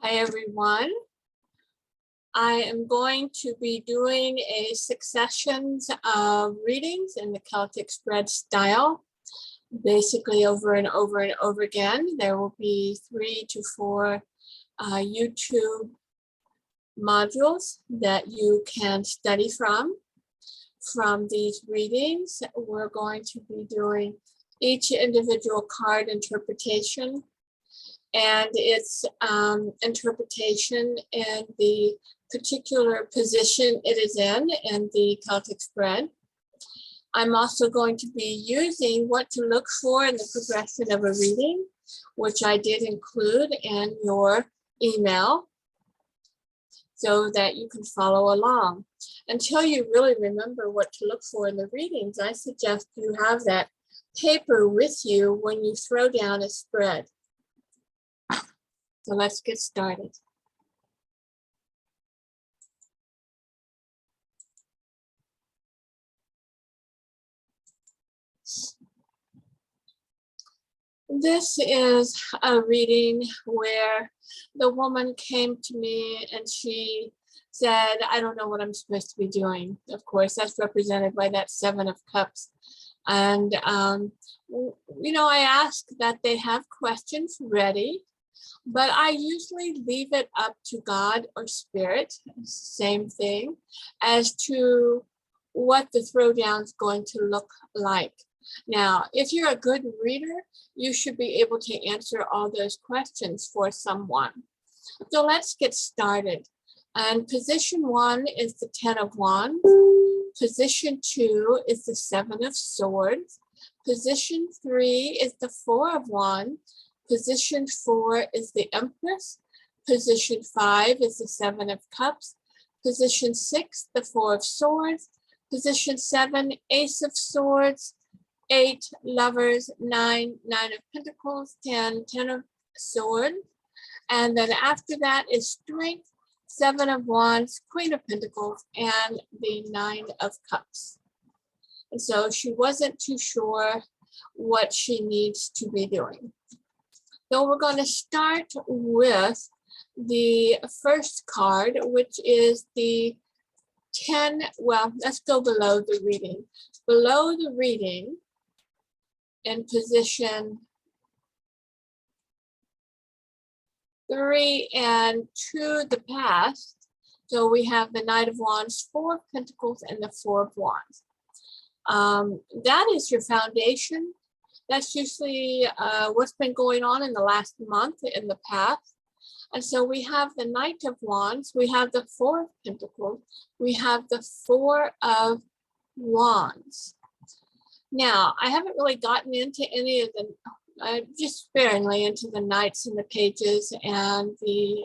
Hi everyone. I am going to be doing a succession of readings in the Celtic spread style, basically over and over and over again. There will be 3 to 4 YouTube modules that you can study from. From these readings, we're going to be doing each individual card interpretation and its interpretation in the particular position it is in the Celtic spread. I'm also going to be using what to look for in the progression of a reading, which I did include in your email so that you can follow along. Until you really remember what to look for in the readings, I suggest you have that paper with you when you throw down a spread. So let's get started. This is a reading where the woman came to me and she said, I don't know what I'm supposed to be doing. Of course, that's represented by that 7 of Cups. And, you know, I ask that they have questions ready, but I usually leave it up to God or Spirit, same thing, as to what the throwdown is going to look like. Now, if you're a good reader, you should be able to answer all those questions for someone. So let's get started. And position 1 is the 10 of Wands. Position 2 is the 7 of Swords. Position 3 is the 4 of Wands. Position 4 is the Empress. Position 5 is the 7 of Cups. Position 6, the 4 of Swords. Position 7, Ace of Swords. 8, Lovers. 9, 9 of Pentacles. 10, 10 of Swords. And then after that is Strength, 7 of Wands, Queen of Pentacles, and the 9 of Cups. And so she wasn't too sure what she needs to be doing. So we're going to start with the first card, which is the 10. Well, let's go below the reading. Below the reading, in position 3 and 2, the past. So we have the Knight of Wands, 4 of Pentacles, and the 4 of Wands. That is your foundation. That's usually what's been going on in the last month in the past. And so we have the Knight of Wands, we have the 4 of Pentacles, we have the 4 of Wands. Now, I haven't really gotten into any of the, just sparingly into the Knights and the Pages and the,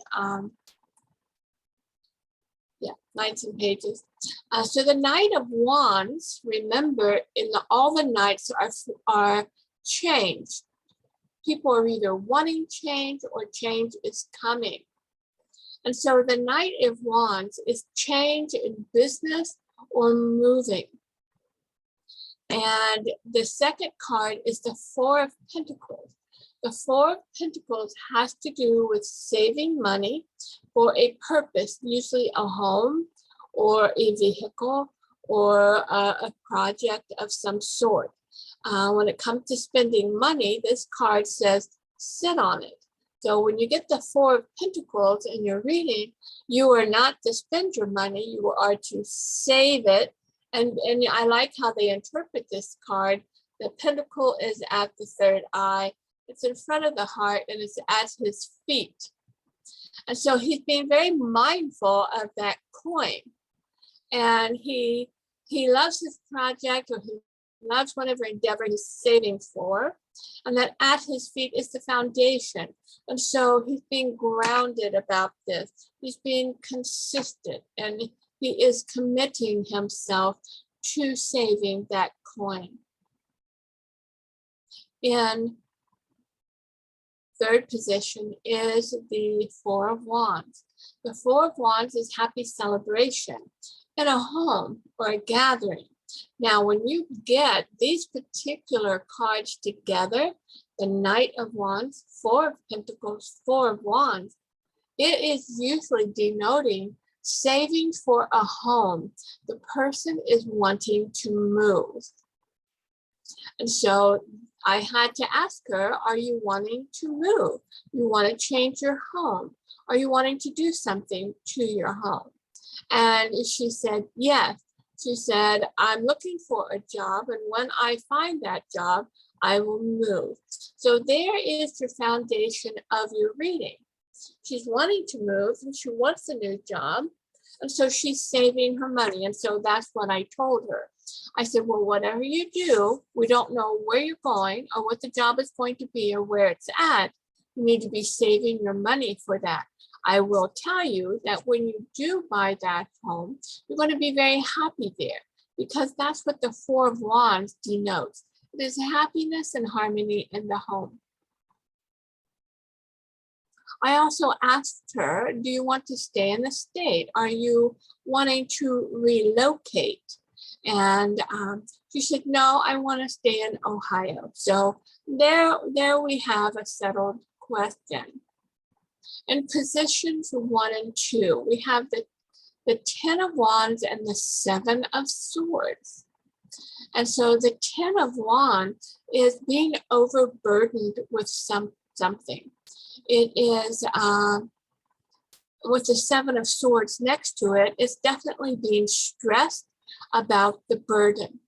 Knights and Pages. So the Knight of Wands, remember, all the Knights are change. People are either wanting change or change is coming. And so the Knight of Wands is change in business or moving. And the second card is the 4 of Pentacles. The 4 of Pentacles has to do with saving money for a purpose, usually a home or a vehicle or a project of some sort. When it comes to spending money, this card says sit on it. So when you get the 4 of Pentacles in your reading, you are not to spend your money, you are to save it. And I like how they interpret this card. The pentacle is at the third eye. It's in front of the heart and it's at his feet. And so he's being very mindful of that coin. And he loves his project, or he loves whatever endeavor he's saving for. And that at his feet is the foundation. And so he's being grounded about this. He's being consistent, and he is committing himself to saving that coin. In third position is the 4 of Wands. The 4 of Wands is happy celebration in a home or a gathering. Now, when you get these particular cards together, the Knight of Wands, 4 of Pentacles, 4 of Wands, it is usually denoting saving for a home. The person is wanting to move. And so I had to ask her, are you wanting to move? You want to change your home? Are you wanting to do something to your home? And she said, yes. She said, I'm looking for a job, and when I find that job, I will move. So there is the foundation of your reading. She's wanting to move and she wants a new job. And so she's saving her money. And so that's what I told her. I said, well, whatever you do, we don't know where you're going or what the job is going to be or where it's at. You need to be saving your money for that. I will tell you that when you do buy that home, you're going to be very happy there, because that's what the Four of Wands denotes. It is happiness and harmony in the home. I also asked her, do you want to stay in the state? Are you wanting to relocate? And she said, no, I want to stay in Ohio. So there we have a settled question. In positions 1 and 2, we have the 10 of Wands and the 7 of Swords. And so the 10 of Wands is being overburdened with something. It is, with the 7 of Swords next to it, it's definitely being stressed about the burden.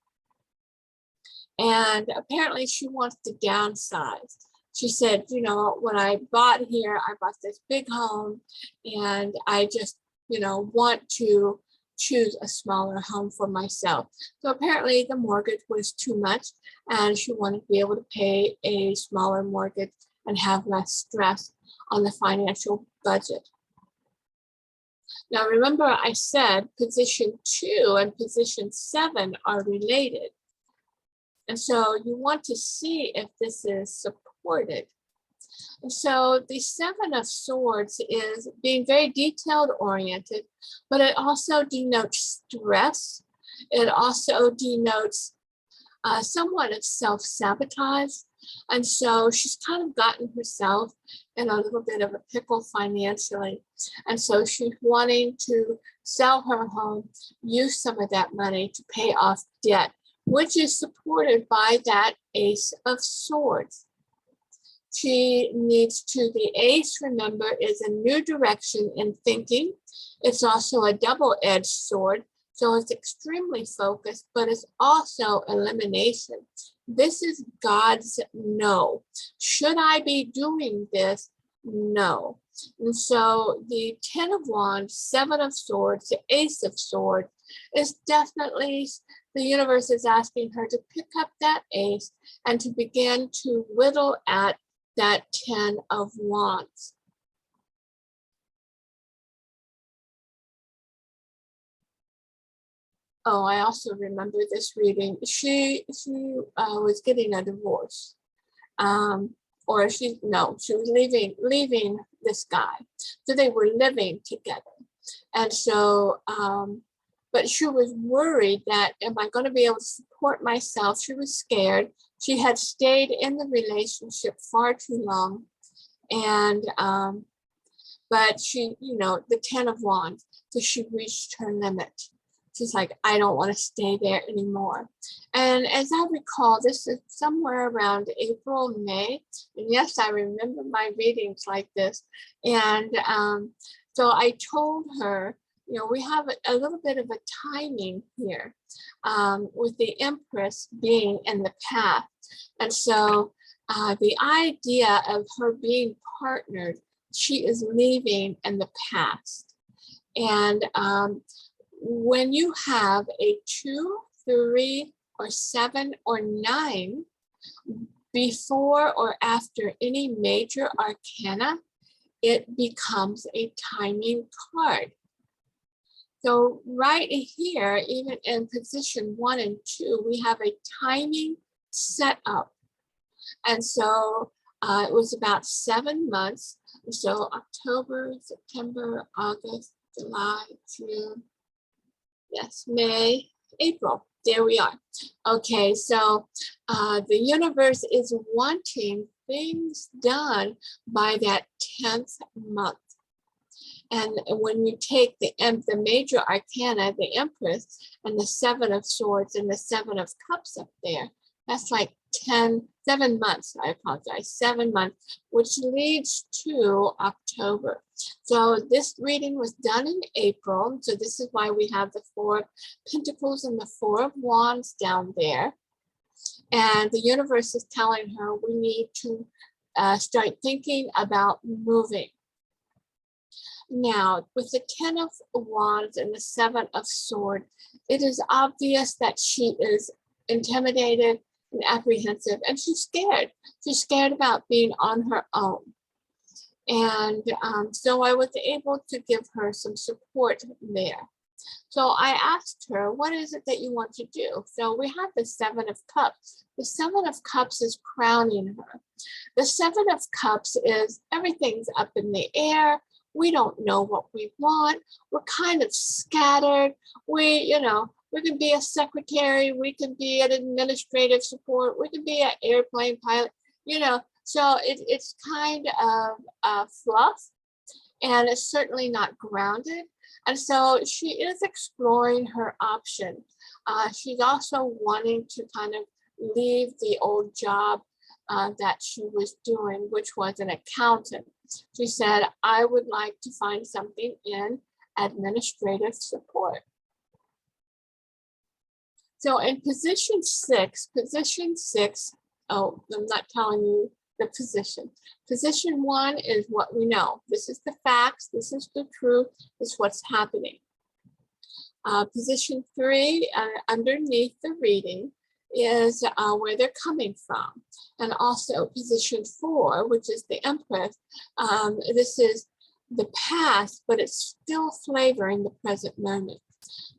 And apparently she wants to downsize. She said, you know, when I bought here, I bought this big home and I just, you know, want to choose a smaller home for myself. So apparently the mortgage was too much and she wanted to be able to pay a smaller mortgage and have less stress on the financial budget. Now, remember I said position 2 and position 7 are related. And so you want to see if this is supported. And so the 7 of Swords is being very detailed oriented, but it also denotes stress. It also denotes somewhat of self-sabotage. And so she's kind of gotten herself in a little bit of a pickle financially. And so she's wanting to sell her home, use some of that money to pay off debt, which is supported by that Ace of Swords. She needs to, the ace, remember, is a new direction in thinking. It's also a double-edged sword, so it's extremely focused, but it's also elimination. This is God's no. Should I be doing this? No. And so the 10 of Wands, 7 of Swords, the Ace of Swords is definitely, the universe is asking her to pick up that ace and to begin to whittle at that 10 of Wands. Oh, I also remember this reading. She was getting a divorce. Or she was leaving this guy. So they were living together. And so, but she was worried that, am I going to be able to support myself? She was scared. She had stayed in the relationship far too long. And, but she, you know, the 10 of Wands, so she reached her limit. She's like, I don't want to stay there anymore. And as I recall, this is somewhere around April, May. And yes, I remember my readings like this. And so I told her, you know, we have a little bit of a timing here with the Empress being in the path. And so the idea of her being partnered, she is leaving in the past. And when you have a 2, 3, or 7, or 9 before or after any major arcana, it becomes a timing card. So right here, even in position 1 and 2, we have a timing setup. And so it was about 7 months. So October, September, August, July, June, yes, May, April. There we are. Okay, so the universe is wanting things done by that 10th month. And when you take the major arcana, the Empress, and the Seven of Swords and the Seven of Cups up there, that's like 7 months, I apologize, 7 months, which leads to October. So this reading was done in April. So this is why we have the Four of Pentacles and the Four of Wands down there. And the universe is telling her we need to start thinking about moving. Now, with the 10 of Wands and the 7 of Swords, it is obvious that she is intimidated and apprehensive, and she's scared. She's scared about being on her own. And so I was able to give her some support there. So I asked her, what is it that you want to do? So we have the 7 of Cups. The 7 of Cups is crowning her. The 7 of Cups is everything's up in the air. We don't know what we want. We're kind of scattered. We can be a secretary. We can be an administrative support. We can be an airplane pilot, So it's kind of fluff, and it's certainly not grounded. And so she is exploring her option. She's also wanting to kind of leave the old job that she was doing, which was an accountant. She said, I would like to find something in administrative support. So in position six, oh, I'm not telling you the position. Position 1 is what we know. This is the facts. This is the truth. This is what's happening. Position 3, underneath the reading, is where they're coming from. And also position 4, which is the Empress, this is the past, but it's still flavoring the present moment.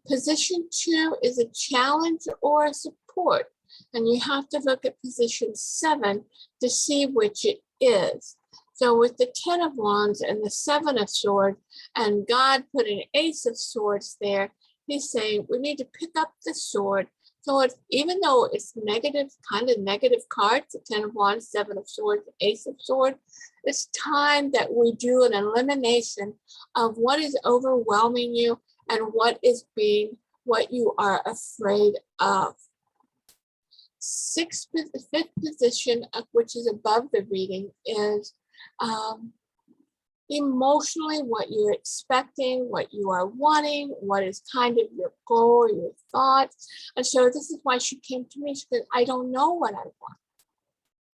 Position 2 is a challenge or a support. And you have to look at position 7 to see which it is. So with the 10 of Wands and the 7 of Swords, and God put an Ace of Swords there, he's saying we need to pick up the sword. So it's, even though it's negative, kind of negative cards, the 10 of Wands, 7 of Swords, Ace of Swords, it's time that we do an elimination of what is overwhelming you and what you are afraid of. Fifth position, which is above the reading, is emotionally what you're expecting, what you are wanting, what is kind of your goal, your thoughts. And so this is why she came to me. She said, I don't know what I want.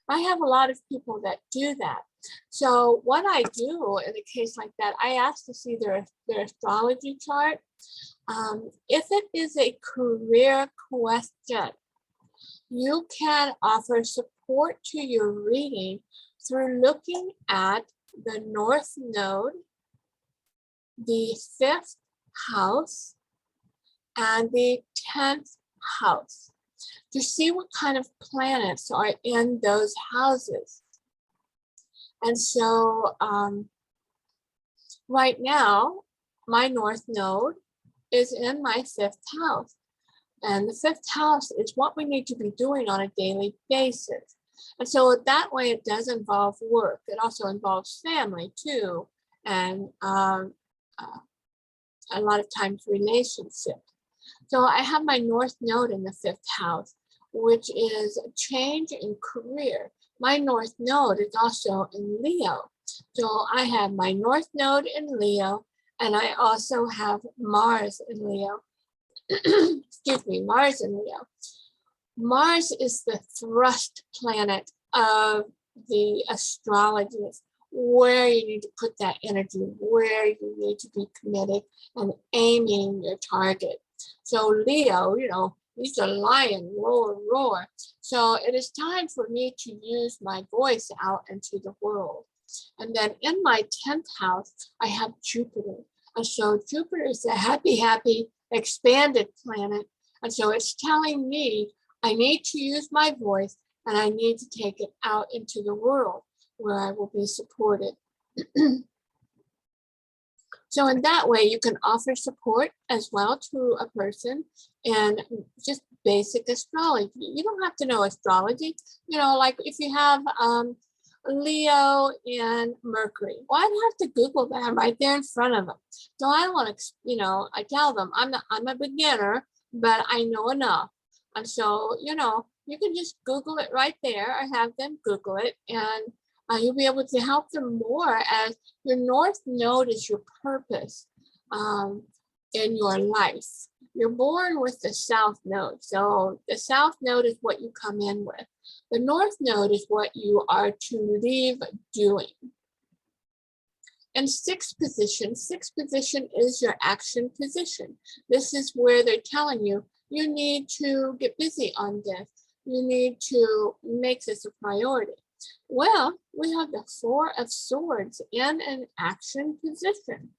I have a lot of people that do that. So what I do in a case like that, I ask to see their astrology chart. If it is a career question, you can offer support to your reading through looking at the North Node, the 5th house, and the 10th house to see what kind of planets are in those houses. And so right now, my North Node is in my 5th house. And the 5th house is what we need to be doing on a daily basis. And so that way it does involve work. It also involves family too. And a lot of times relationships. So I have my North Node in the 5th house, which is a change in career. My North Node is also in Leo. So I have my North Node in Leo, and I also have Mars in Leo. Excuse me, Mars in Leo. Mars is the thrust planet of the astrologist, where you need to put that energy, where you need to be committed and aiming your target. So Leo, he's a lion, roar, roar. So it is time for me to use my voice out into the world. And then in my 10th house, I have Jupiter. And so Jupiter is a happy, expanded planet. And so it's telling me I need to use my voice and I need to take it out into the world where I will be supported. So in that way, you can offer support as well to a person and just basic astrology. You don't have to know astrology. Like if you have Leo and Mercury. Well, I'd have to Google that right there in front of them. So I don't want to, I tell them I'm a beginner, but I know enough. And so, you can just Google it right there or have them Google it, and you'll be able to help them more, as your North Node is your purpose in your life. You're born with the South Node. So the South Node is what you come in with. The North Node is what you are to leave doing. And sixth position is your action position. This is where they're telling you, you need to get busy on this. You need to make this a priority. Well, we have the Four of Swords in an action position.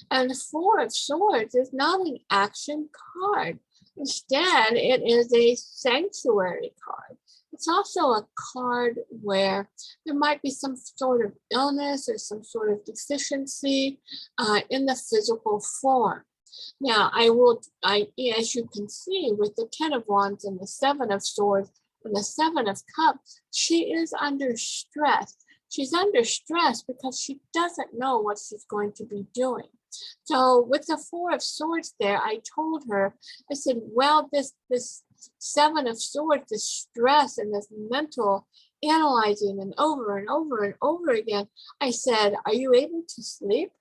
And the Four of Swords is not an action card. Instead, it is a sanctuary card. It's also a card where there might be some sort of illness or some sort of deficiency in the physical form. Now, as you can see, with the Ten of Wands and the Seven of Swords and the Seven of Cups, she is under stress. She's under stress because she doesn't know what she's going to be doing. So with the Four of Swords there, I told her, I said, well, this Seven of Swords, this stress and this mental analyzing and over and over and over again. I said, are you able to sleep?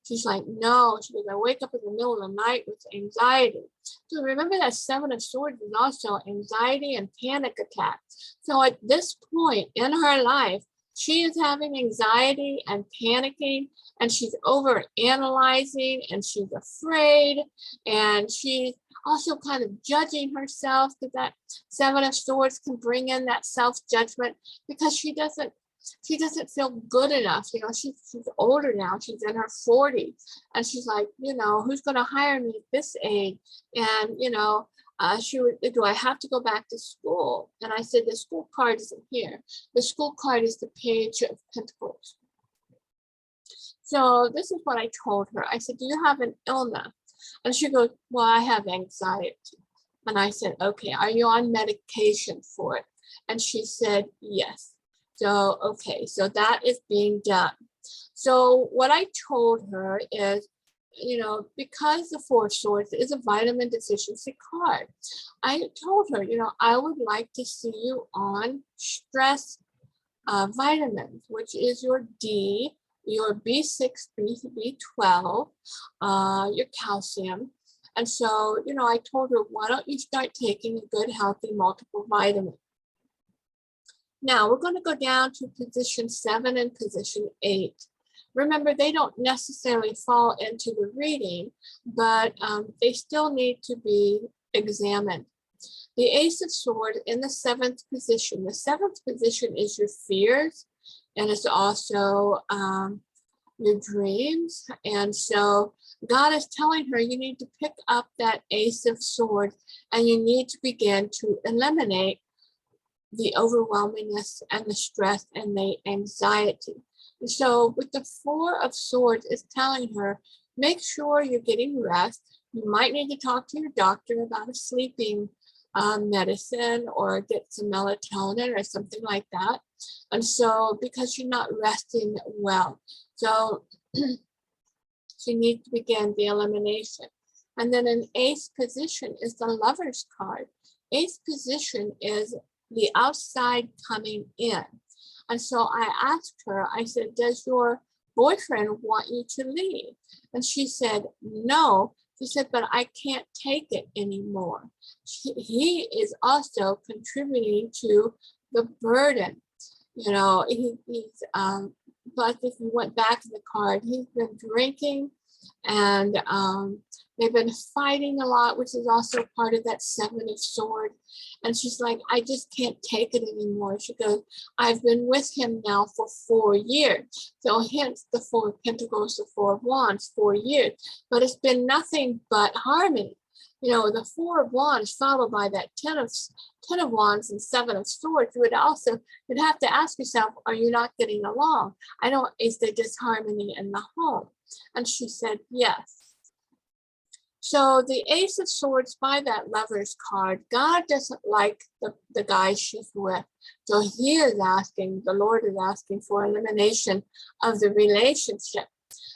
She's like, no. She goes, I wake up in the middle of the night with anxiety. So remember that Seven of Swords is also anxiety and panic attacks. So at this point in her life, she is having anxiety and panicking, and she's over analyzing, and she's afraid, and she's also kind of judging herself, because that Seven of Swords can bring in that self-judgment, because she doesn't feel good enough. She's older now. She's in her 40s, and she's like, who's going to hire me at this age? And do I have to go back to school? And I said, the school card isn't here. The school card is the Page of Pentacles. So this is what I told her. I said, do you have an illness? And she goes, well, I have anxiety. And I said, okay, are you on medication for it? And she said, yes. So, okay, so that is being done. So what I told her is, because the Four of Swords is a vitamin deficiency card, I told her, I would like to see you on stress vitamins, which is your D, your B6, B12, your calcium. And so, I told her, why don't you start taking a good, healthy multiple vitamin? Now we're going to go down to position 7 and position 8. Remember, they don't necessarily fall into the reading, but they still need to be examined. The Ace of Swords in the 7th position. The 7th position is your fears, and it's also your dreams. And so God is telling her, you need to pick up that Ace of Swords, and you need to begin to eliminate the overwhelmingness and the stress and the anxiety. So with the Four of Swords, it's telling her, make sure you're getting rest. You might need to talk to your doctor about a sleeping medicine, or get some melatonin or something like that. And so, because you're not resting well. So you need to begin the elimination. And then an Ace position is the Lover's card. Ace position is the outside coming in. And so I asked her, I said, does your boyfriend want you to leave? And she said, no. She said, but I can't take it anymore. He is also contributing to the burden. But if you went back to the card, he's been drinking, and they've been fighting a lot, which is also part of that Seven of Swords. And she's like, I just can't take it anymore. She goes, I've been with him now for 4 years. So hence the Four of Pentacles, the Four of Wands, 4 years. But it's been nothing but harmony. The Four of Wands followed by that Ten of Wands and Seven of Swords. You'd have to ask yourself, are you not getting along? Is there disharmony in the home? And she said, yes. So the Ace of Swords by that Lover's card, God doesn't like the guy she's with. So he is asking, the Lord is asking for elimination of the relationship.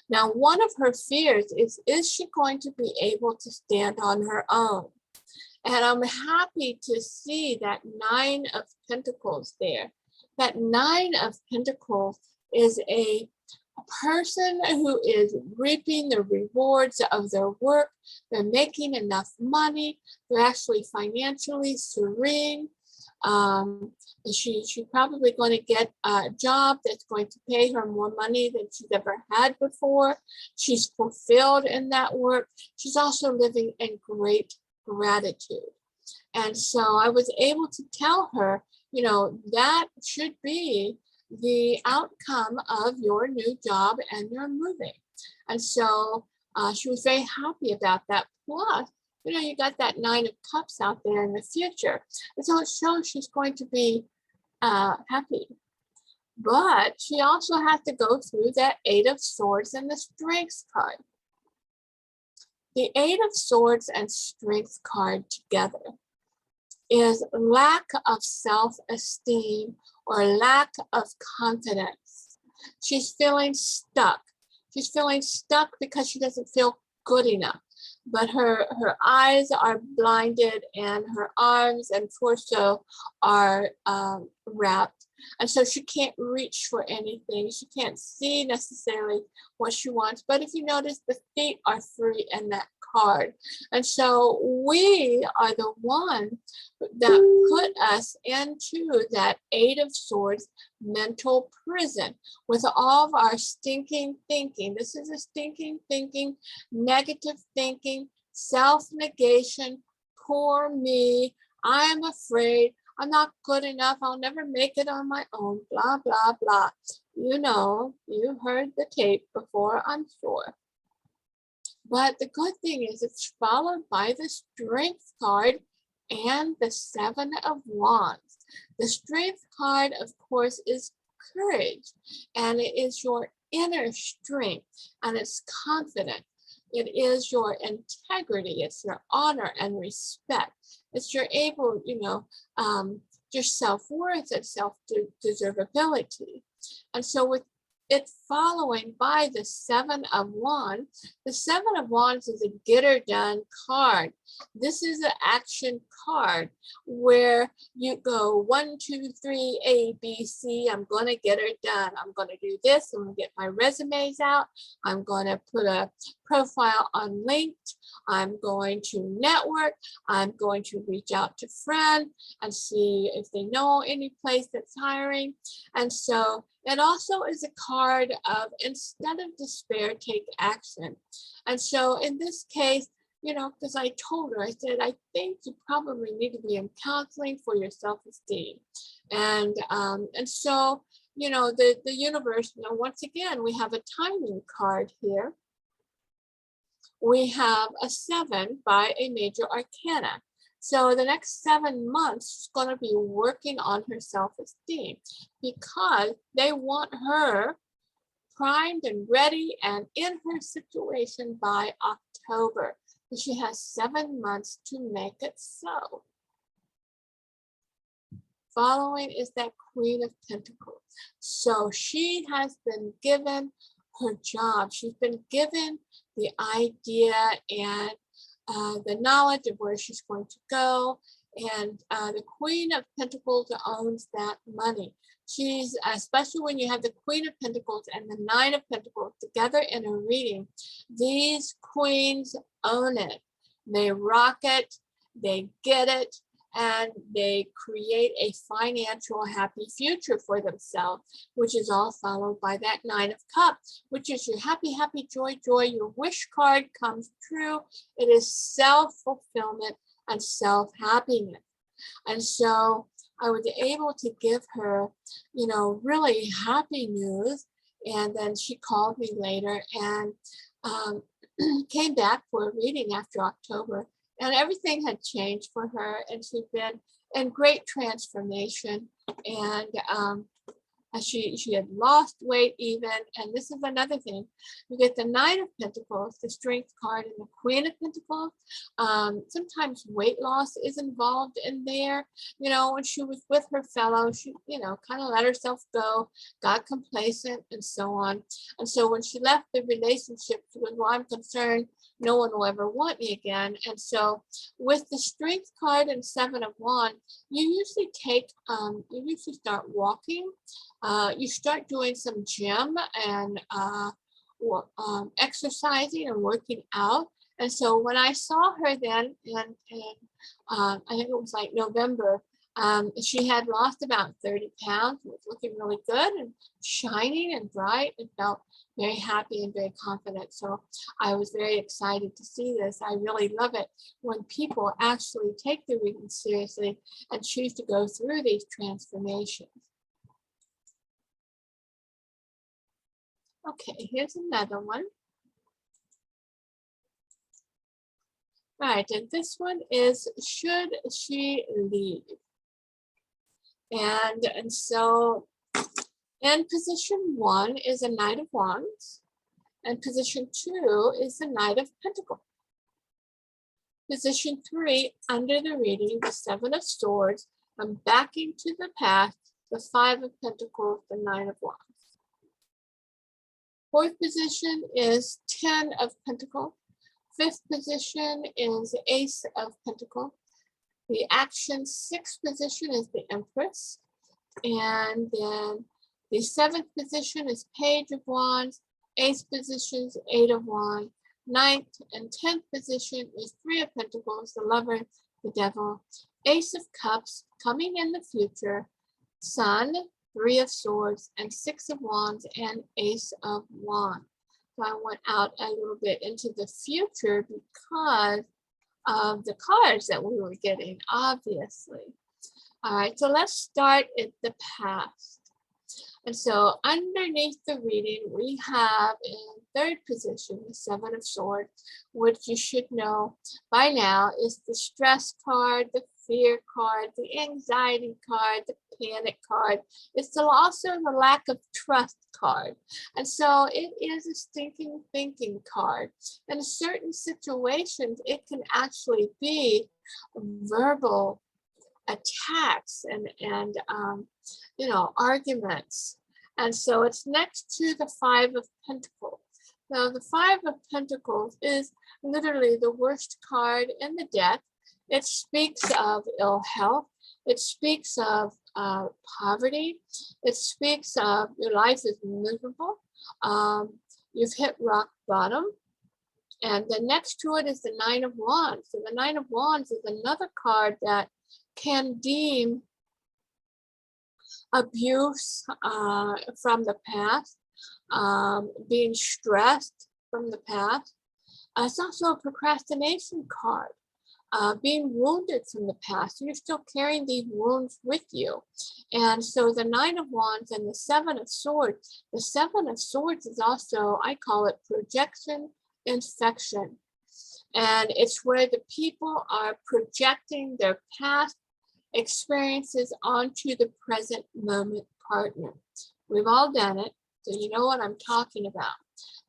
Now, one of her fears is she going to be able to stand on her own? And I'm happy to see that Nine of Pentacles there. That Nine of Pentacles is a person who is reaping the rewards of their work. They're making enough money. They're actually financially serene. She's probably going to get a job that's going to pay her more money than she's ever had before. She's fulfilled in that work. She's also living in great gratitude. And so I was able to tell her, you know, that should be the outcome of your new job and your moving. And so she was very happy about that. Plus, you know, you got that Nine of Cups out there in the future. And so it shows she's going to be happy. But she also has to go through that Eight of Swords and the Strength card. The Eight of Swords and Strength card together is lack of self-esteem or lack of confidence. She's feeling stuck. She's feeling stuck because she doesn't feel good enough. But her eyes are blinded and her arms and torso are wrapped. And so she can't reach for anything. She can't see necessarily what she wants. But if you notice, the feet are free in that card. And so we are the one that put us into that Eight of Swords mental prison with all of our stinking thinking. This is a stinking thinking, negative thinking, self-negation, poor me, I am afraid, I'm not good enough, I'll never make it on my own, blah, blah, blah. You know, you heard the tape before, I'm sure. But the good thing is it's followed by the Strength card and the Seven of Wands. The Strength card, of course, is courage, and it is your inner strength, and it's confident. It is your integrity, it's your honor and respect. It's your able, you know, your self-worth and self-deservability. And so with it following by the Seven of Wands. The Seven of Wands is a get her done card. This is an action card where you go 1, 2, 3, A, B, C. I'm going to get her done. I'm going to do this. I'm going to get my resumes out. I'm going to put a profile on LinkedIn. I'm going to network. I'm going to reach out to friends and see if they know any place that's hiring. And so it also is a card of instead of despair, take action. And so in this case, you know, because I told her, I said, I think you probably need to be in counseling for your self-esteem. And so, you know, the universe, you know, once again, we have a timing card here. We have a 7 by a major arcana. So the next 7 months, she's going to be working on her self-esteem because they want her primed and ready and in her situation by October. So she has 7 months to make it so. Following is that Queen of Pentacles. So she has been given her job. She's been given the idea and the knowledge of where she's going to go. And the Queen of Pentacles owns that money. She's, especially when you have the Queen of Pentacles and the Nine of Pentacles together in a reading, these queens own it. They rock it, they get it, and they create a financial happy future for themselves, which is all followed by that Nine of Cups, which is your happy, happy, joy, joy. Your wish card comes true. It is self-fulfillment and self-happiness. And so I was able to give her, you know, really happy news. And then she called me later and came back for a reading after October. And everything had changed for her, and she'd been in great transformation. And She had lost weight even, and this is another thing. You get the Knight of Pentacles, the Strength card, and the Queen of Pentacles. Sometimes weight loss is involved in there. You know, when she was with her fellow, she, you know, kind of let herself go, got complacent, and so on. And so when she left the relationship, she was, well, I'm concerned no one will ever want me again. And so with the Strength card and Seven of Wands, you usually start walking. You start doing some gym and exercising and working out. And so when I saw her then, I think it was like November, she had lost about 30 pounds, was looking really good and shining and bright, and felt very happy and very confident. So I was very excited to see this. I really love it when people actually take the reading seriously and choose to go through these transformations. Okay, here's another one. All right, and this one is, should she leave? And so in position 1 is a Knight of Wands, and position 2 is the Knight of Pentacles. Position 3 under the reading, the Seven of Swords, and backing to the past, the Five of Pentacles, the Nine of Wands. Fourth position is 10 of Pentacles. Fifth position is Ace of Pentacles. The action 6th position is the Empress. And then the 7th position is Page of Wands. 8th position is 8 of Wands. 9th and 10th position is 3 of Pentacles, the Lover, the Devil. Ace of Cups coming in the future. Sun, 3 of Swords, and 6 of Wands, and Ace of Wands. So I went out a little bit into the future because of the cards that we were getting, obviously. All right, so let's start at the past. And so underneath the reading, we have in third position, the Seven of Swords, which you should know by now is the stress card, the fear card, the anxiety card, the panic card. It's also the lack of trust card. And so it is a stinking thinking card. In certain situations, it can actually be verbal attacks and you know, arguments. And so it's next to the Five of Pentacles. Now the Five of Pentacles is literally the worst card in the deck. It speaks of ill health. It speaks of poverty. It speaks of your life is miserable. You've hit rock bottom. And the next to it is the Nine of Wands. So the Nine of Wands is another card that can deem abuse from the past, being stressed from the past. It's also a procrastination card, being wounded from the past. You're still carrying these wounds with you. And so the Nine of Wands and the Seven of Swords, the Seven of Swords is also, I call it projection infection. And it's where the people are projecting their past experiences onto the present moment partner. We've all done it, so you know what I'm talking about.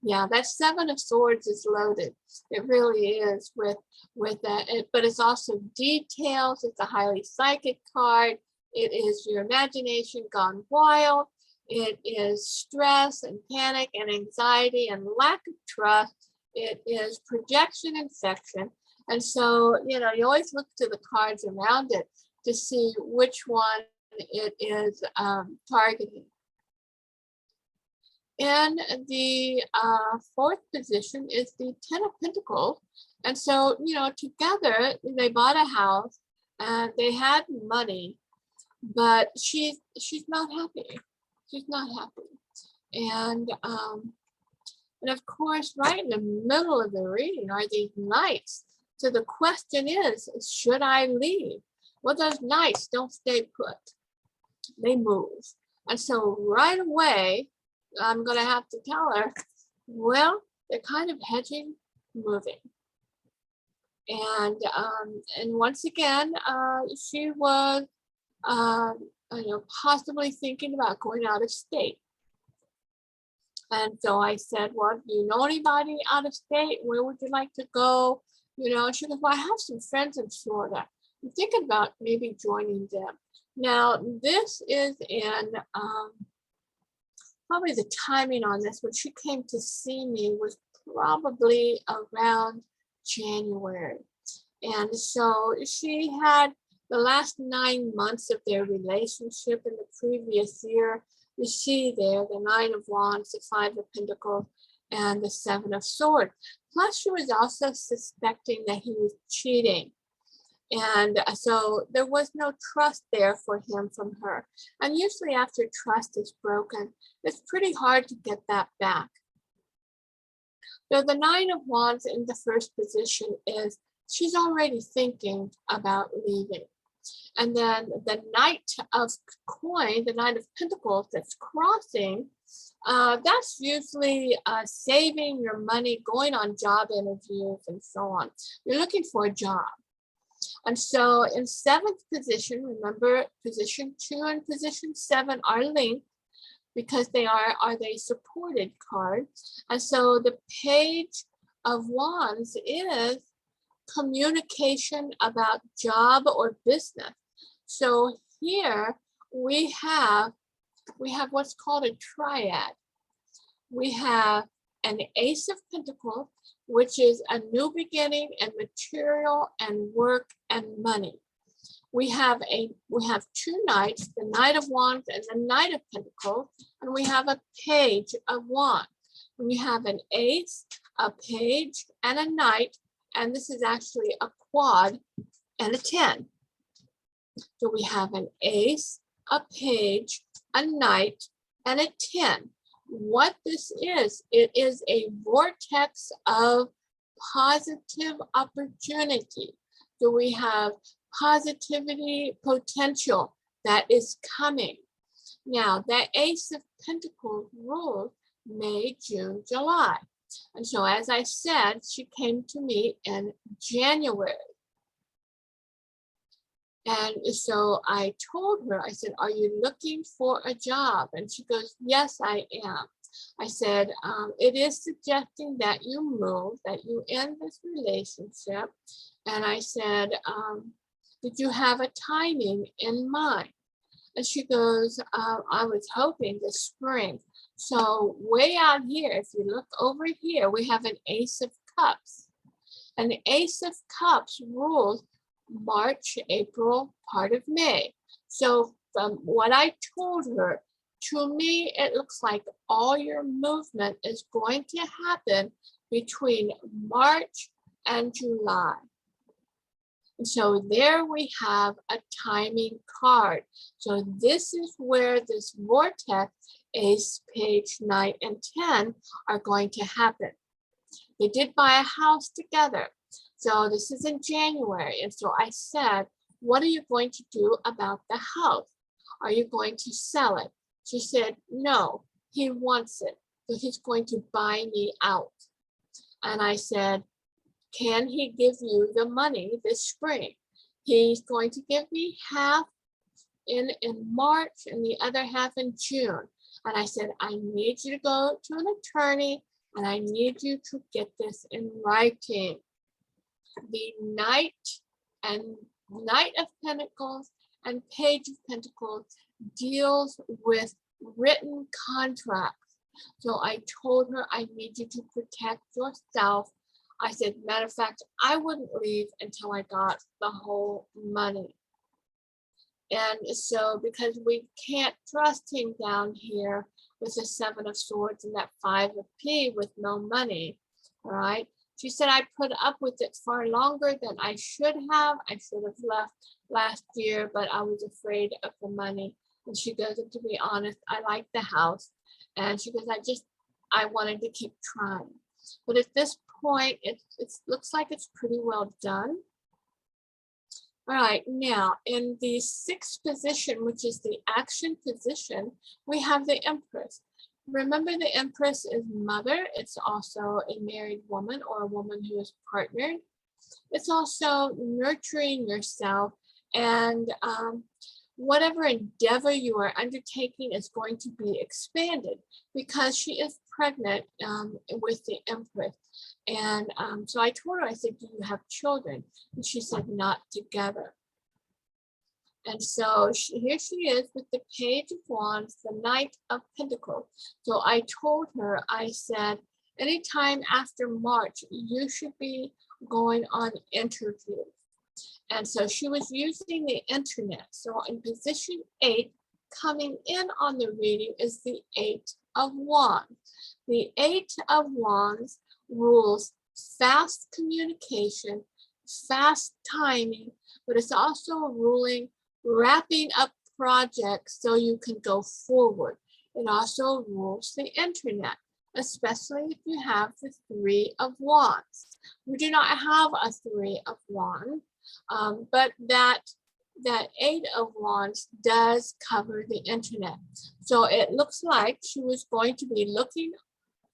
Yeah, that Seven of Swords is loaded. It really is with that, but it's also details. It's a highly psychic card. It is your imagination gone wild. It is stress and panic and anxiety and lack of trust. It is projection infection. And so, you know, you always look to the cards around it to see which one it is targeting. In the fourth position is the Ten of Pentacles. And so, you know, together they bought a house and they had money, but she's not happy. She's not happy. And of course, right in the middle of the reading are these knights. So the question is, should I leave? Well, those knights don't stay put. They move. And so right away, I'm going to have to tell her, well, they're kind of hedging, moving. And once again, she was possibly thinking about going out of state. And so I said, well, do you know anybody out of state? Where would you like to go? She goes, well, I have some friends in Florida. I'm thinking about maybe joining them. Now, this is in probably the timing on this, when she came to see me was probably around January. And so she had the last 9 months of their relationship in the previous year. You see there the 9 of Wands, the 5 of Pentacles, and the 7 of Swords. Plus, she was also suspecting that he was cheating. And so there was no trust there for him from her. And usually after trust is broken, it's pretty hard to get that back. So the 9 of Wands in the first position is she's already thinking about leaving. And then the Knight of Coin, the Knight of Pentacles that's crossing, that's usually saving your money, going on job interviews and so on. You're looking for a job. And so in 7th position, remember position 2 and position 7 are linked because they are they supported cards. And so the Page of Wands is communication about job or business. So here we have what's called a triad. We have an Ace of Pentacles, which is a new beginning and material and work and money. We have 2 knights, the Knight of Wands and the Knight of Pentacles, and we have a Page of Wands. We have an Ace, a Page, and a Knight, and this is actually a quad and a 10. So we have an Ace, a Page, a Knight, and a 10. What this is, it is a vortex of positive opportunity. So we have positivity potential that is coming. Now, that Ace of Pentacles rules May, June, July. And so, as I said, she came to me in January. And so I told her, I said, are you looking for a job? And she goes, yes, I am. I said, it is suggesting that you move, that you end this relationship. And I said, did you have a timing in mind? And she goes, I was hoping this spring. So way out here, if you look over here, we have an Ace of Cups. And the Ace of Cups rules March, April, part of May. So from what I told her, to me, it looks like all your movement is going to happen between March and July. And so there we have a timing card. So this is where this vortex, Ace, Page, Knight, and 10 are going to happen. They did buy a house together. So this is in January. And so I said, what are you going to do about the house? Are you going to sell it? She said, no, he wants it. So he's going to buy me out. And I said, can he give you the money this spring? He's going to give me half in March and the other half in June. And I said, I need you to go to an attorney and I need you to get this in writing. The Knight of Pentacles and Page of Pentacles deals with written contracts. So I told her, I need you to protect yourself. I said, matter of fact, I wouldn't leave until I got the whole money. And so because we can't trust him down here with the 7 of Swords and that 5 of P with no money, all right? She said, I put up with it far longer than I should have. I should have left last year, but I was afraid of the money. And she goes, and to be honest, I like the house. And she goes, I wanted to keep trying. But at this point, it looks like it's pretty well done. All right, now in the 6th position, which is the action position, we have the Empress. Remember, the Empress is mother. It's also a married woman or a woman who is partnered. It's also nurturing yourself and whatever endeavor you are undertaking is going to be expanded because she is pregnant with the Empress. And so I told her, I said, do you have children? And she said, not together. And so here she is with the Page of Wands, the Knight of Pentacles. So I told her, I said, anytime after March, you should be going on interviews. And so she was using the internet. So in position 8, coming in on the reading is the 8 of Wands. The 8 of Wands rules fast communication, fast timing, but it's also ruling wrapping up projects so you can go forward. It also rules the internet, especially if you have the 3 of Wands. We do not have a 3 of Wands, but that 8 of Wands does cover the internet. So it looks like she was going to be looking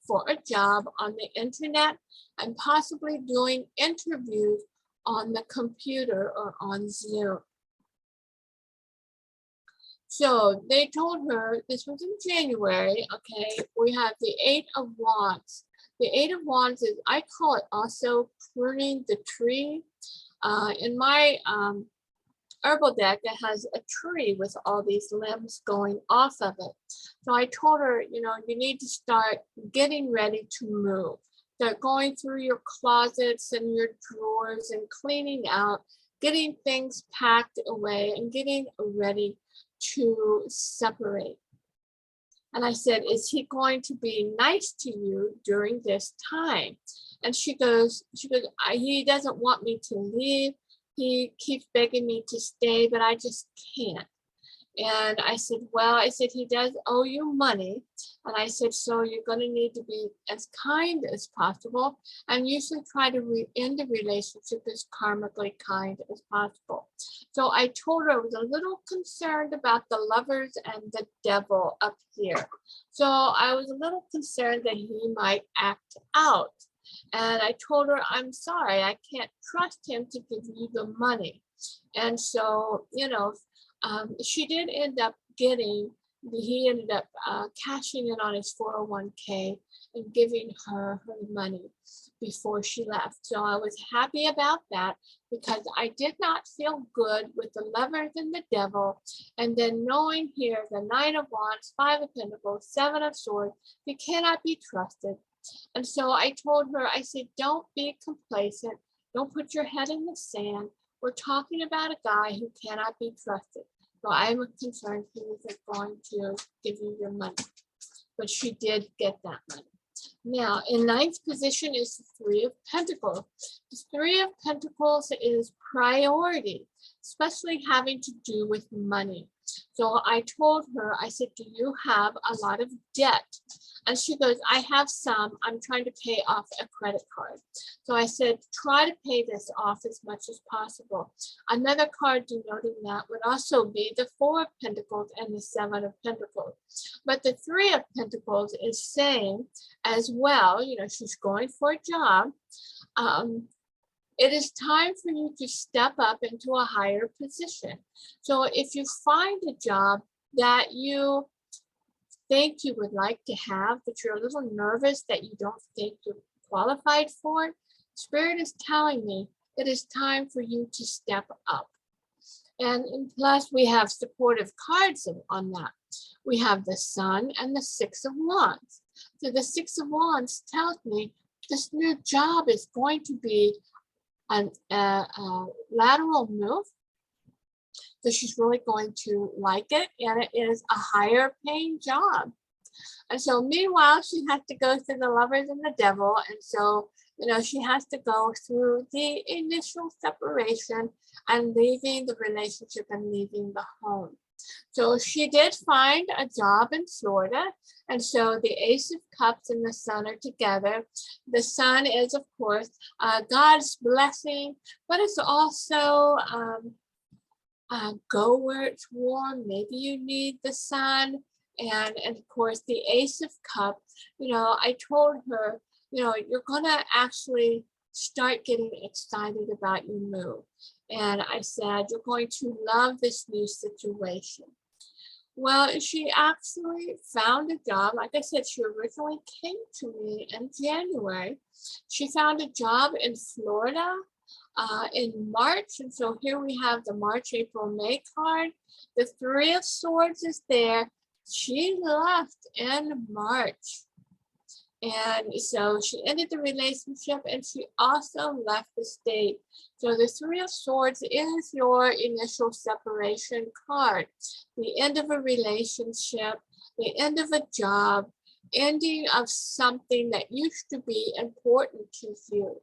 for a job on the internet and possibly doing interviews on the computer or on Zoom. So they told her, this was in January, okay, we have the 8 of Wands. The 8 of Wands is, I call it also pruning the tree. In my herbal deck, it has a tree with all these limbs going off of it. So I told her, you know, you need to start getting ready to move. Start going through your closets and your drawers and cleaning out, getting things packed away and getting ready to separate. And I said, is he going to be nice to you during this time? And she goes, he doesn't want me to leave. He keeps begging me to stay, but I just can't. And I said, well, I said, he does owe you money. And I said, so you're going to need to be as kind as possible and usually try to end the relationship as karmically kind as possible. So I told her I was a little concerned about the Lovers and the Devil up here. So I was a little concerned that he might act out. And I told her, I'm sorry, I can't trust him to give you the money. And so, you know, she did end up he ended up cashing in on his 401k and giving her money before she left. So I was happy about that because I did not feel good with the Lovers and the Devil. And then knowing here the 9 of Wands, 5 of Pentacles, 7 of Swords, you cannot be trusted. And so I told her, I said, don't be complacent. Don't put your head in the sand. We're talking about a guy who cannot be trusted. So I'm concerned he isn't going to give you your money. But she did get that money. Now, in ninth position is the 3 of Pentacles. The 3 of Pentacles is priority, especially having to do with money. So I told her, I said, do you have a lot of debt? And she goes, I have some. I'm trying to pay off a credit card. So I said, try to pay this off as much as possible. Another card denoting that would also be the 4 of Pentacles and the 7 of Pentacles. But the 3 of Pentacles is saying as well, you know, she's going for a job. It is time for you to step up into a higher position. So if you find a job that you think you would like to have, but you're a little nervous that you don't think you're qualified for, Spirit is telling me it is time for you to step up. And plus we have supportive cards on that. We have the Sun and the 6 of Wands. So the 6 of Wands tells me this new job is going to be a lateral move. So she's really going to like it, and it is a higher paying job. And so meanwhile, she has to go through the Lovers and the Devil. And so, you know, she has to go through the initial separation and leaving the relationship and leaving the home. So she did find a job in Florida. And so the Ace of Cups and the Sun are together. The Sun is, of course, God's blessing, but it's also go where it's warm. Maybe you need the sun. And of course, the Ace of Cups, you know, I told her, you know, you're going to actually start getting excited about your move. And I said, you're going to love this new situation. Well, she actually found a job. Like I said, she originally came to me in January. She found a job in Florida in March. And so here we have the March, April, May card. The Three of Swords is there. She left in March. And so she ended the relationship and she also left the state. So the Three of Swords is your initial separation card. The end of a relationship, the end of a job, ending of something that used to be important to you.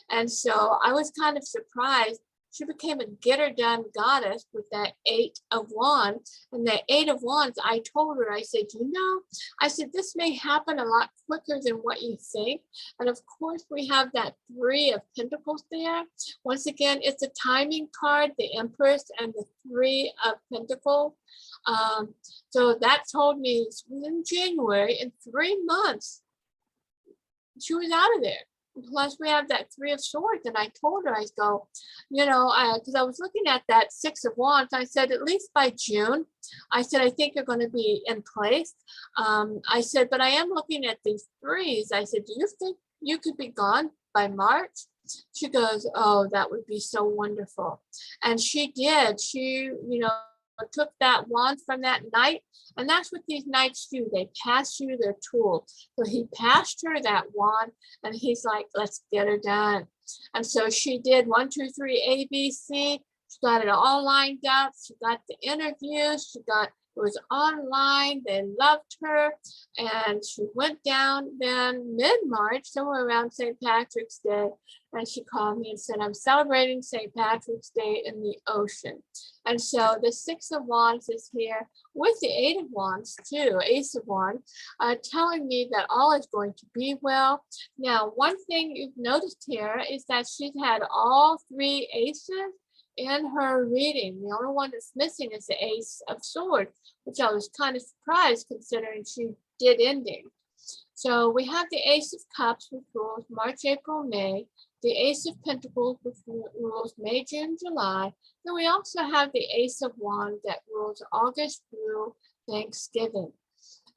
And so I was kind of surprised. She became a get-her-done goddess with that Eight of Wands. And the Eight of Wands, I told her, I said, you know, I said, this may happen a lot quicker than what you think. And of course, we have that Three of Pentacles there. Once again, it's a timing card, the Empress and the Three of Pentacles. So that told me in January, in 3 months, she was out of there. Plus we have that Three of Swords, and I told her, I go, you know, because I was looking at that Six of Wands, I said, at least by June, I said, I think you're going to be in place. I said, but I am looking at these threes. I said, do you think you could be gone by March? She goes, oh, that would be so wonderful. And she did. She, you know, took that wand from that knight, and that's what these knights do. They pass you their tool. So he passed her that wand, and he's like, let's get her done. And so she did 1, 2, 3, ABC. She got it all lined up. She got the interviews. She got, it was online. They loved her. And she went down then mid-March, somewhere around St. Patrick's Day. And she called me and said, I'm celebrating St. Patrick's Day in the ocean. And so the Six of Wands is here with the Eight of Wands too, Ace of Wands, telling me that all is going to be well. Now, one thing you've noticed here is that she's had all 3 aces in her reading. The only one that's missing is the Ace of Swords, which I was kind of surprised considering she did ending. So we have the Ace of Cups, which rules March, April, May, the Ace of Pentacles, which rules May, June, July. Then we also have the Ace of Wands that rules August through Thanksgiving.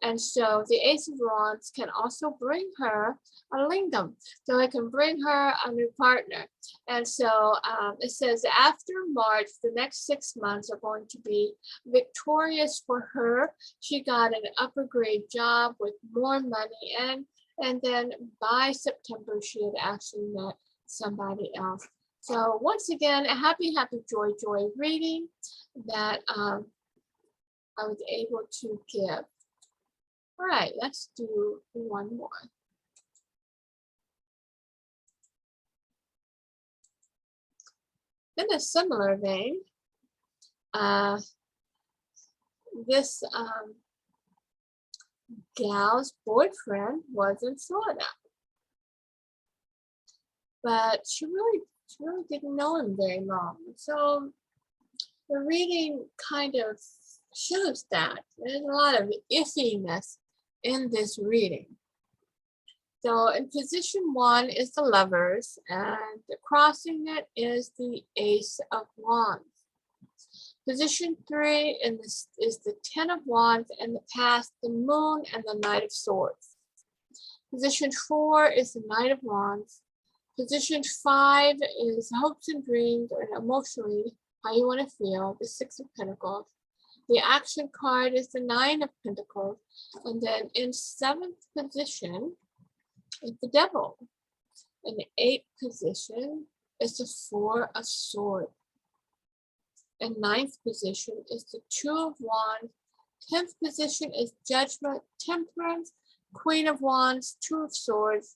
And so the Ace of Wands can also bring her a lingam. So it can bring her a new partner. And so it says after March, the next 6 months are going to be victorious for her. She got an upper grade job with more money, and then by September, she had actually met somebody else. So once again, a happy, happy, joy, joy reading that I was able to give. All right, let's do one more. In a similar vein, this gal's boyfriend was in Florida, but she really didn't know him very long. So the reading kind of shows that there's a lot of iffiness in this reading. So in position 1 is the Lovers, and crossing it is the Ace of Wands. Position 3 is the Ten of Wands, and the past, the Moon, and the Knight of Swords. Position 4 is the Knight of Wands. Position 5 is hopes and dreams, or emotionally how you want to feel, the Six of Pentacles. The action card is the Nine of Pentacles. And then in 7th position is the Devil. In the 8th position is the Four of Swords. In 9th position is the Two of Wands. 10th position is Judgment, Temperance, Queen of Wands, Two of Swords,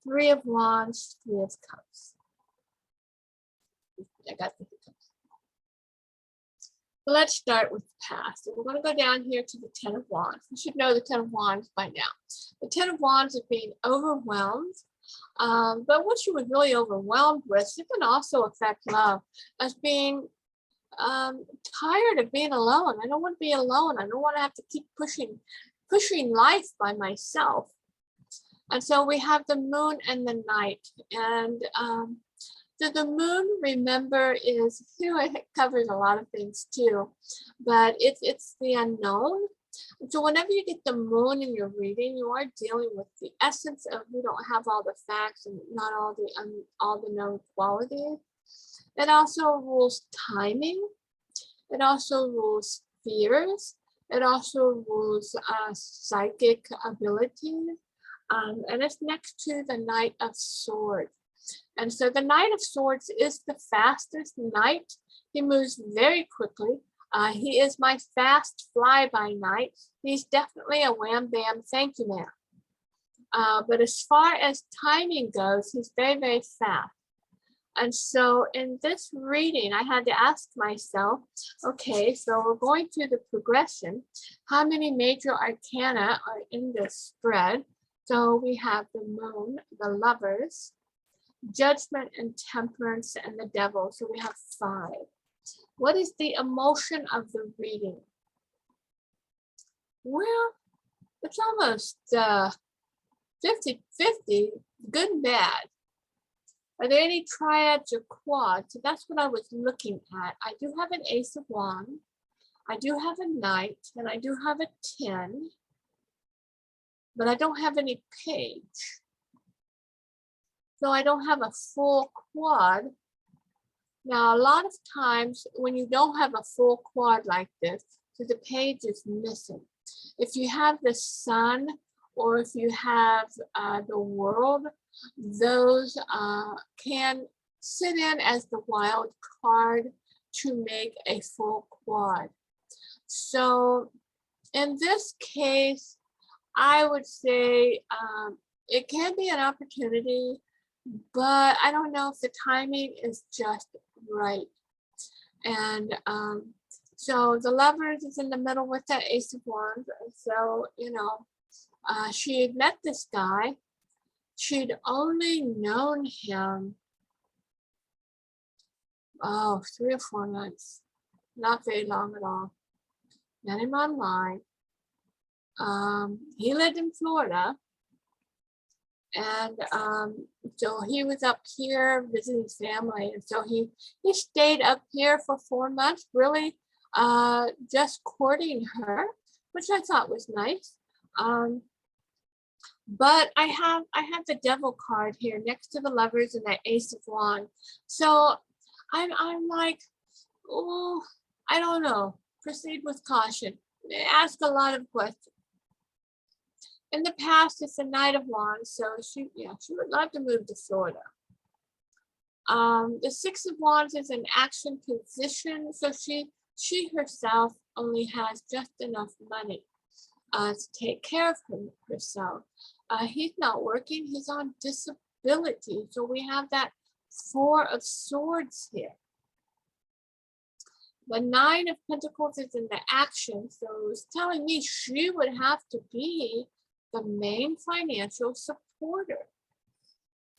Three of Wands, Three of Cups. I got the hiccups. Let's start with the past. And we're going to go down here to the Ten of Wands. You should know the Ten of Wands by now. The Ten of Wands is being overwhelmed. But what you was really overwhelmed with, it can also affect love as being tired of being alone. I don't want to be alone. I don't want to have to keep pushing life by myself. And so we have the moon and the night. And so the moon, remember, is, it covers a lot of things too, but it's the unknown. So whenever you get the moon in your reading, you are dealing with the essence of, we don't have all the facts and not all the known qualities. It also rules timing. It also rules fears. It also rules psychic abilities. And it's next to the Knight of Swords. And so the Knight of Swords is the fastest knight. He moves very quickly. He is my fast fly-by knight. He's definitely a wham bam thank you ma'am. But as far as timing goes, he's very, very fast. And so in this reading, I had to ask myself, okay, so we're going through the progression. How many major arcana are in this spread? So we have the moon, the lovers, judgment and temperance, and the devil. So we have 5. What is the emotion of the reading? Well, it's almost 50-50, good and bad. Are there any triads or quads? So that's what I was looking at. I do have an Ace of Wands. I do have a Knight, and I do have a 10. But I don't have any page. So I don't have a full quad. Now, a lot of times when you don't have a full quad like this, so the page is missing. If you have the sun or if you have the world, those can sit in as the wild card to make a full quad. So in this case, I would say it can be an opportunity, but I don't know if the timing is just right. And so the lovers is in the middle with that Ace of Wands. So, you know, she had met this guy. She'd only known him, 3 or 4 months, not very long at all. Met him online. He lived in Florida, and so he was up here visiting family, and so he stayed up here for 4 months, really just courting her, which I thought was nice. But I have the devil card here next to the lovers and that Ace of Wands. So I'm like, oh, I don't know. Proceed with caution. Ask a lot of questions. In the past, it's a Knight of Wands, so she would love to move to Florida. The Six of Wands is an action position, so she herself only has just enough money to take care of herself. He's not working, he's on disability. So we have that 4 of Swords here. The 9 of Pentacles is in the action, so it's telling me she would have to be the main financial supporter.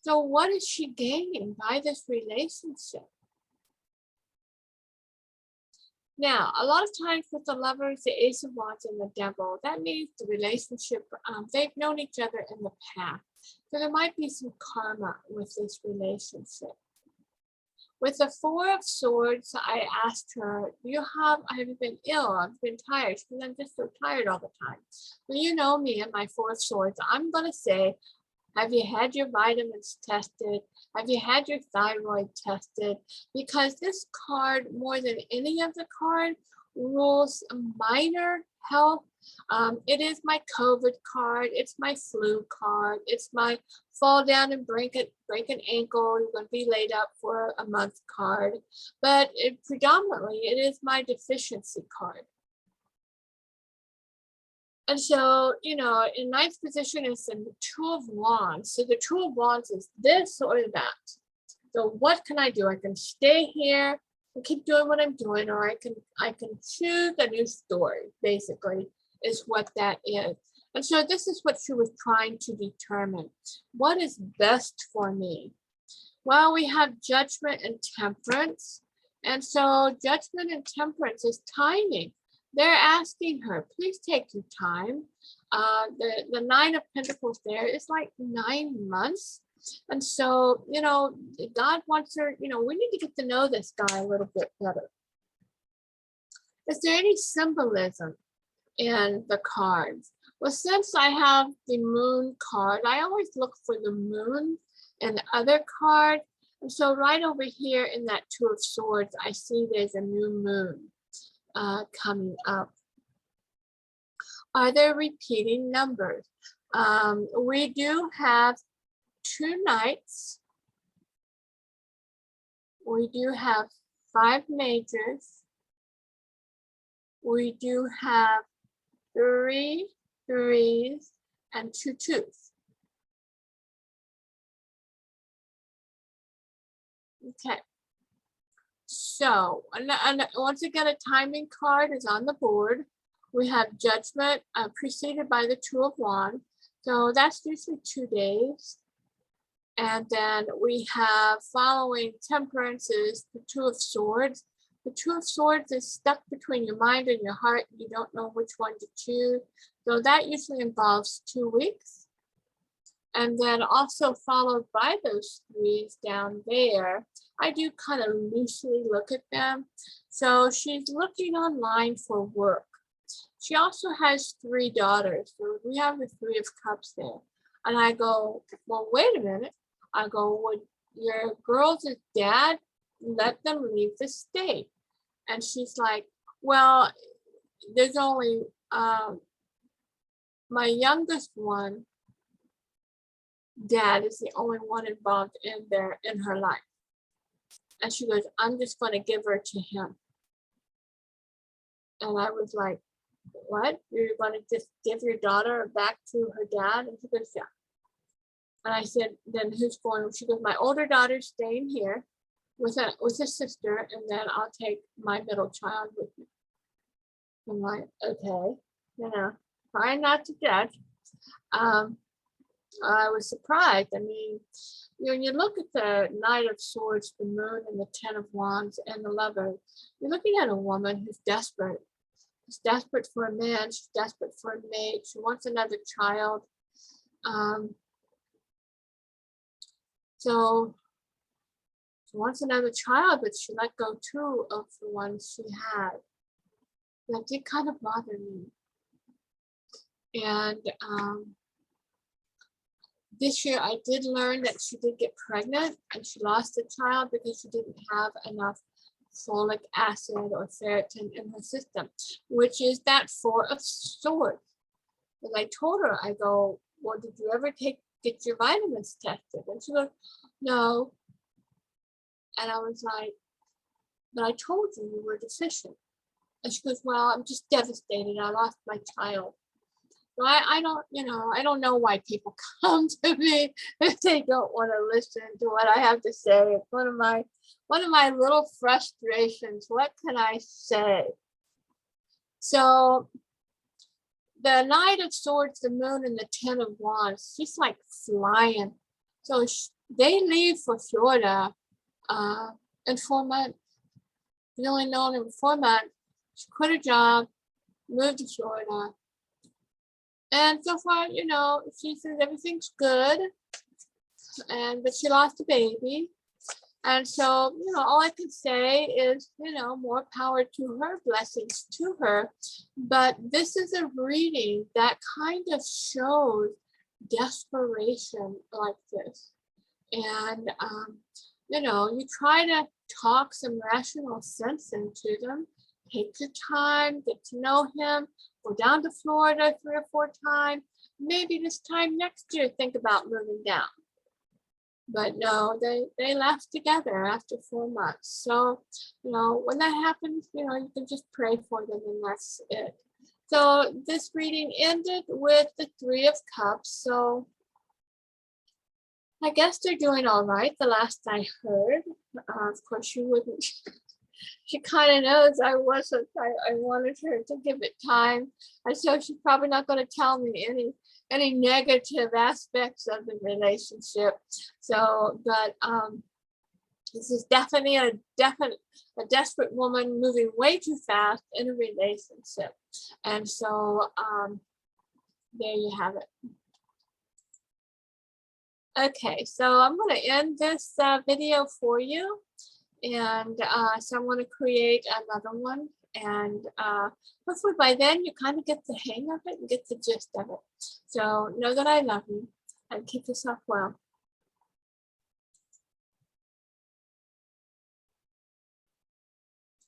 So what is she gaining by this relationship? Now, a lot of times with the lovers, the Ace of Wands and the devil, that means the relationship, they've known each other in the past. So there might be some karma with this relationship. With the 4 of Swords, I asked her, have you been ill? I've been tired. She said, I'm just so tired all the time. Well, you know me and my 4 of Swords. I'm going to say, have you had your vitamins tested? Have you had your thyroid tested? Because this card, more than any of the cards, rules minor health. It is my COVID card. It's my flu card. It's my fall down and break an ankle. You're going to be laid up for a month card. But predominantly, it is my deficiency card. And so, you know, in 9th position is the 2 of Wands. So the 2 of Wands is this or that. So what can I do? I can stay here and keep doing what I'm doing, or I can choose a new story, basically, is what that is. And so this is what she was trying to determine. What is best for me? Well, we have judgment and temperance. And so judgment and temperance is timing. They're asking her, please take your time. The Nine of Pentacles there is like 9 months. And so, you know, God wants her, you know, we need to get to know this guy a little bit better. Is there any symbolism in the cards? Well, since I have the moon card, I always look for the moon in the other card. And so right over here in that Two of Swords, I see there's a new moon coming up. Are there repeating numbers? We do have 2 knights. We do have 5 majors. We do have 3 threes and 2 twos. Okay. So, and once again, a timing card is on the board. We have Judgment preceded by the Two of Wands. So that's usually 2 days. And then we have following Temperance is the Two of Swords. The Two of Swords is stuck between your mind and your heart. You don't know which one to choose. So that usually involves 2 weeks. And then also followed by those 3s down there. I do kind of loosely look at them. So she's looking online for work. She also has 3 daughters. So we have the 3 of Cups there. And I go, well, wait a minute. I go, would your girls' dad let them leave the state? And she's like, well, there's only my youngest one, dad is the only one involved in her life. And she goes, I'm just going to give her to him. And I was like, what? You're going to just give your daughter back to her dad? And she goes, yeah. And I said, then who's going? She goes, my older daughter's staying here with a sister, and then I'll take my middle child with me. I'm like, okay, you know, trying not to judge. I was surprised. I mean, you know, when you look at the Knight of Swords, the Moon, and the Ten of Wands, and the Lover, you're looking at a woman who's desperate. She's desperate for a man. She's desperate for a mate. She wants another child. So she wants another child, but she let go 2 of the ones she had. That did kind of bother me. And this year I did learn that she did get pregnant and she lost a child because she didn't have enough folic acid or ferritin in her system, which is that 4 of Swords. And I told her, I go, well, did you ever get your vitamins tested? And she goes, no. And I was like, but I told you you were deficient. And she goes, well, I'm just devastated. I lost my child. So I don't, you know, I don't know why people come to me if they don't want to listen to what I have to say. It's one of my little frustrations. What can I say? So the Knight of Swords, the Moon, and the Ten of Wands, she's like flying. So they leave for Florida in 4 months. You only know in 4 months. She quit her job, moved to Florida. And so far, you know, she says everything's good. But she lost a baby. And so, you know, all I can say is, you know, more power to her, blessings to her. But this is a reading that kind of shows desperation like this. And, you know, you try to talk some rational sense into them. Take your time, get to know him, go down to Florida 3 or 4 times. Maybe this time next year, think about moving down. But no, they left together after 4 months. So, you know, when that happens, you know, you can just pray for them and that's it. So this reading ended with the 3 of Cups. So I guess they're doing all right, the last I heard. Of course, she wouldn't. She kind of knows I wasn't. I wanted her to give it time. And so she's probably not going to tell me any negative aspects of the relationship. So, but this is definitely a desperate woman moving way too fast in a relationship. And so there you have it. Okay, so I'm going to end this video for you, and so I'm going to create another one, and hopefully by then you kind of get the hang of it and get the gist of it. So know that I love you, and keep yourself well.